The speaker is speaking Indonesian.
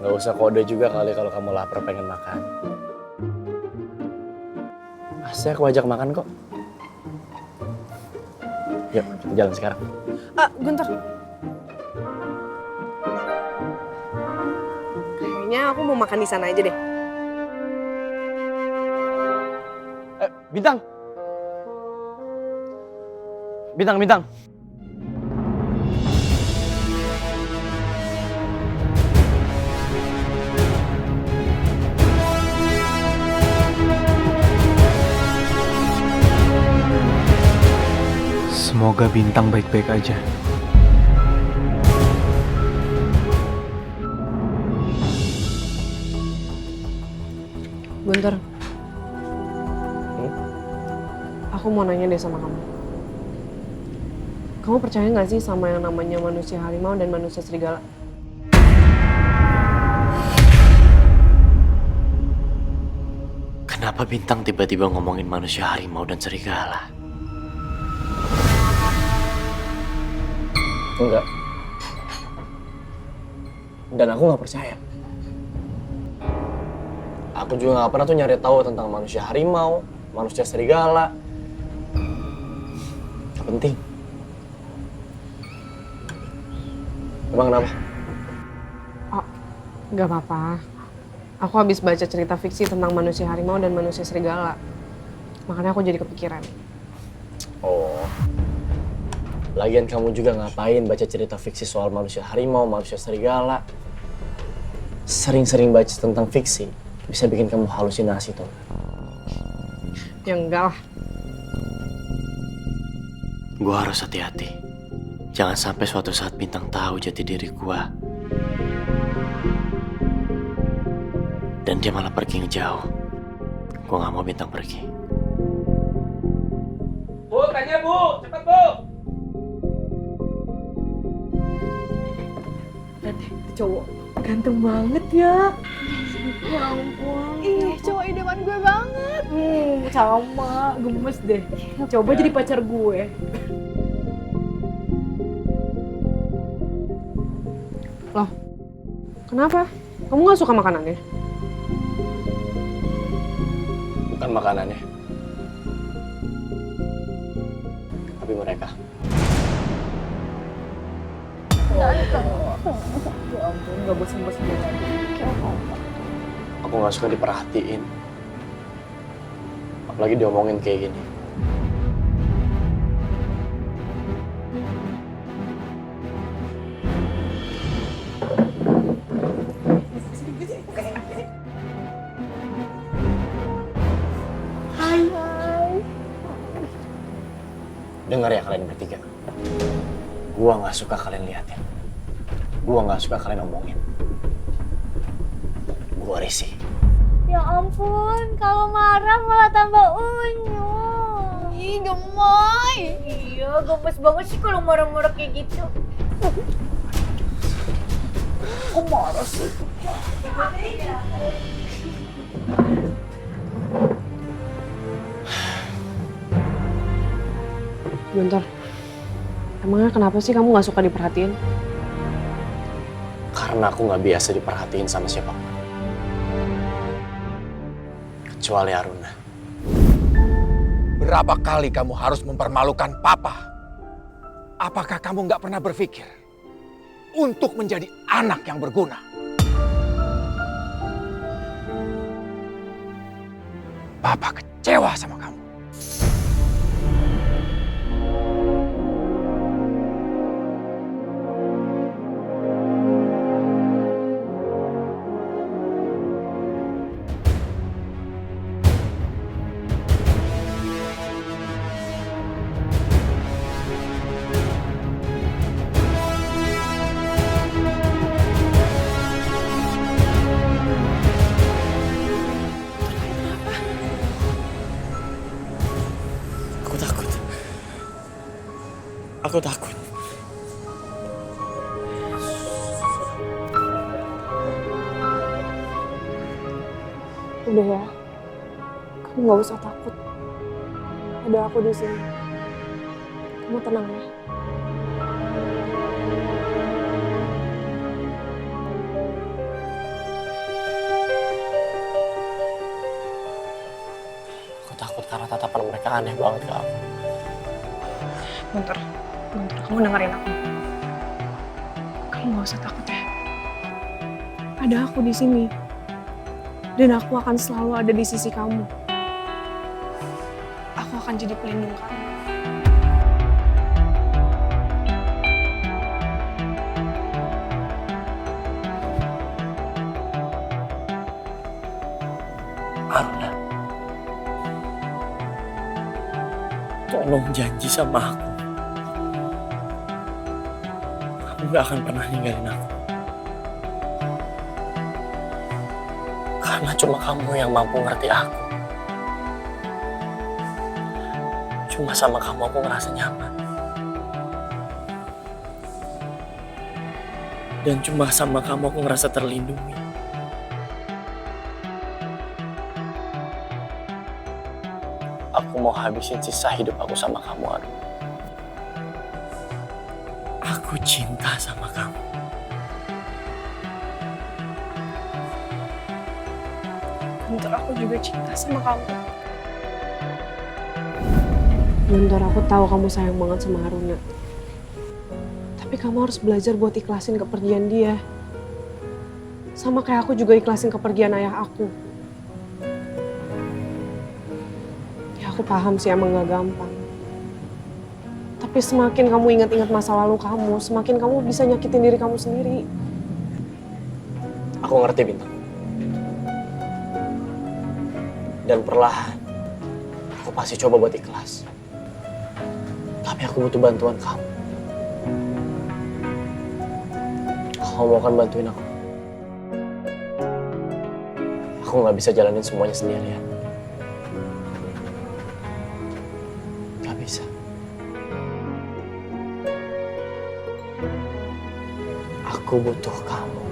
Nggak usah kode juga kali kalau kamu lapar pengen makan. Saya aku ajak makan kok. Yuk, kita jalan sekarang. Guntur. Kayaknya aku mau makan di sana aja deh. Bintang! Bintang! Semoga Bintang baik-baik aja. Guntur. Aku mau nanya deh sama kamu. Kamu percaya nggak sih sama yang namanya manusia harimau dan manusia serigala? Kenapa Bintang tiba-tiba ngomongin manusia harimau dan serigala? Enggak. Dan aku nggak percaya. Aku juga nggak pernah tuh nyari tahu tentang manusia harimau, manusia serigala. Gak penting. Emang kenapa? Oh, nggak apa-apa. Aku habis baca cerita fiksi tentang manusia harimau dan manusia serigala. Makanya aku jadi kepikiran. Oh. Lagian kamu juga ngapain baca cerita fiksi soal manusia harimau, manusia serigala. Sering-sering baca tentang fiksi bisa bikin kamu halusinasi tuh. Ya enggak lah. Gua harus hati-hati. Jangan sampai suatu saat Bintang tahu jati diri gua. Dan dia malah pergi ngejauh. Gua gak mau Bintang pergi. Bu, tanya Bu, cepet Bu. Lihat deh, cowok ganteng banget ya. Ya ampun. Ih, cowok idaman gue banget. Sama, gemes deh. Coba jadi pacar gue. Loh, kenapa? Kamu gak suka makanannya? Bukan makanannya. Tapi mereka. Ya ampun, gak bosan-bosan lagi. Aku gak suka diperhatiin. Apalagi diomongin kayak gini. Hai. Dengar ya kalian bertiga. Gua gak suka kalian liatin. Gua gak suka kalian omongin. Gua risih. Ya ampun, kalau marah malah tambah unyu. Ih, gemoy. Iya, gemes banget sih kalau marah-marah kayak gitu. Kok marah sih? Bentar. Emangnya kenapa sih kamu gak suka diperhatiin? Karena aku gak biasa diperhatiin sama siapapun. Kecuali Aruna. Berapa kali kamu harus mempermalukan Papa? Apakah kamu nggak pernah berpikir untuk menjadi anak yang berguna? Papa kecewa sama kamu. Aku takut. Udah ya, kamu gak usah takut. Ada aku di sini. Kamu tenang ya. karena tatapan mereka aneh banget ke aku. Guntur, kamu dengerin aku. Kamu gak usah takut ya. Ada aku di sini. Dan aku akan selalu ada di sisi kamu. Aku akan jadi pelindung kamu. Aruna, tolong janji sama aku. Kamu gak akan pernah ninggalin aku. Karena cuma kamu yang mampu ngerti aku. Cuma sama kamu aku ngerasa nyaman. Dan cuma sama kamu aku ngerasa terlindungi. Aku mau habisin sisa hidup aku sama kamu, Aruna. Aku cinta sama kamu. Guntur, aku juga cinta sama kamu. Guntur, aku tahu kamu sayang banget sama Aruna. Tapi kamu harus belajar buat ikhlasin kepergian dia. Sama kayak aku juga ikhlasin kepergian ayah aku. Ya aku paham sih emang gak gampang. Tapi semakin kamu ingat-ingat masa lalu kamu, semakin kamu bisa nyakitin diri kamu sendiri. Aku ngerti, Bintang. Dan perlahan, aku pasti coba buat ikhlas. Tapi aku butuh bantuan kamu. Kamu mau kan bantuin aku? Aku nggak bisa jalanin semuanya sendirian. Gak bisa. Aku butuh kamu.